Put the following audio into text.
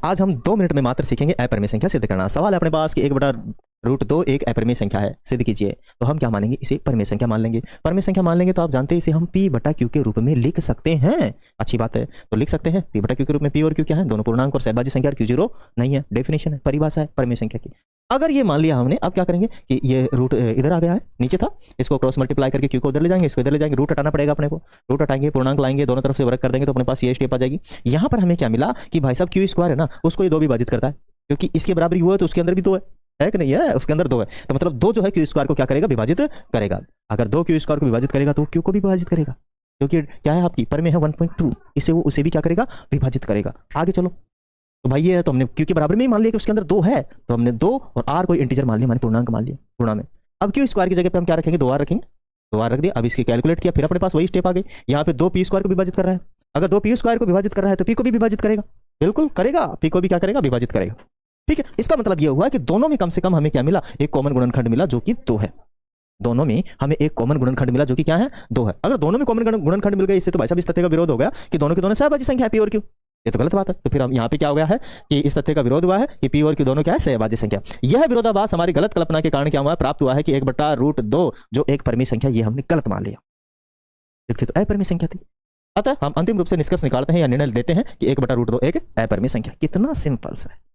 आज हम 2 मिनट में मात्र सीखेंगे अपरिमेय संख्या सिद्ध करना। सवाल है अपने पास कि 1/√2 एक अपरिमेय संख्या है, सिद्ध कीजिए। तो हम क्या मानेंगे, इसे परिमेय संख्या मान लेंगे। परिमेय संख्या मान लेंगे तो आप जानते हैं इसे हम P/Q के रूप में लिख सकते हैं। अच्छी बात है, तो लिख सकते हैं P/Q के रूप में। P और Q क्या है, दोनों पूर्णांक और सहभाज्य संख्या, और Q0 नहीं है। डेफिनेशन है, परिभाषा है परिमेय संख्या की। अगर ये मान लिया हमने, अब क्या करेंगे कि ये रूट इधर आ गया है, नीचे था, इसको क्रॉस मल्टीप्लाई करके Q को उधर ले जाएंगे, इसको इधर ले जाएंगे, रूट हटाना पड़ेगा अपने को। रूट हटाएंगे, पूर्णांक लाएंगे, दोनों तरफ से वर्ग कर देंगे तो अपने पास ये स्टेप आ जाएगी। यहाँ पर हमें क्या मिला कि भाई साहब Q² है ना, उसको ये 2 विभाजित करता है, क्योंकि इसके बराबर हुआ है तो उसके अंदर भी 2 है कि नहीं है, उसके अंदर 2 है, तो मतलब 2 जो है Q² को क्या करेगा, विभाजित करेगा। अगर 2 Q² को विभाजित करेगा तो Q को भी विभाजित करेगा, क्योंकि क्या है आपकी परिमेय है 1.2, इससे वो उसे भी क्या करेगा, विभाजित करेगा। आगे चलो, तो भाई ये है, तो हमने Q के बराबर में ही मान लिया कि उसके अंदर 2 है, तो हमने 2 और R कोई इंटीजर मान लिया, माने पूर्णांक मान लिया पूर्णा में। अब Q² की जगह पे हम क्या रखेंगे, 2R रखेंगे, 2R रख दिया। अब इसकी कैलकुलेट किया, फिर अपने पास वही स्टेप आ गई। यहाँ पे 2 P² को विभाजित कर रहा है, अगर 2 P² को विभाजित कर रहा है तो P को भी विभाजित करेगा, बिल्कुल करेगा, P को भी क्या करेगा, विभाजित करेगा। ठीक है, इसका मतलब यह हुआ कि दोनों में कम से कम हमें क्या मिला, एक कॉमन गुणनखंड मिला जो कि 2 है। दोनों में हमें एक कॉमन गुणनखंड मिला जो कि क्या है, 2 है। अगर दोनों में कॉमन गुणनखंड मिल गए, इससे तो भाई साहब इस तथ्य का विरोध हो गया कि दोनों की दोनों सहभाज्य संख्या है P और Q। ये तो गलत बात है। तो फिर हम यहाँ पे क्या हो गया है कि इस तथ्य का विरोध हुआ है कि P और Q दोनों क्या है, सहभाज्य संख्या। यह विरोधाभास हमारी गलत कल्पना के कारण क्या हुआ, प्राप्त हुआ है कि 1/√2 जो एक परिमेय संख्या, ये हमने गलत मान लिया, जबकि तो अपरिमेय संख्या थी। अतः हम अंतिम रूप से निष्कर्ष निकालते हैं या निर्णय देते हैं कि 1/√2 एक अपरिमेय संख्या। कितना सिंपल सा है।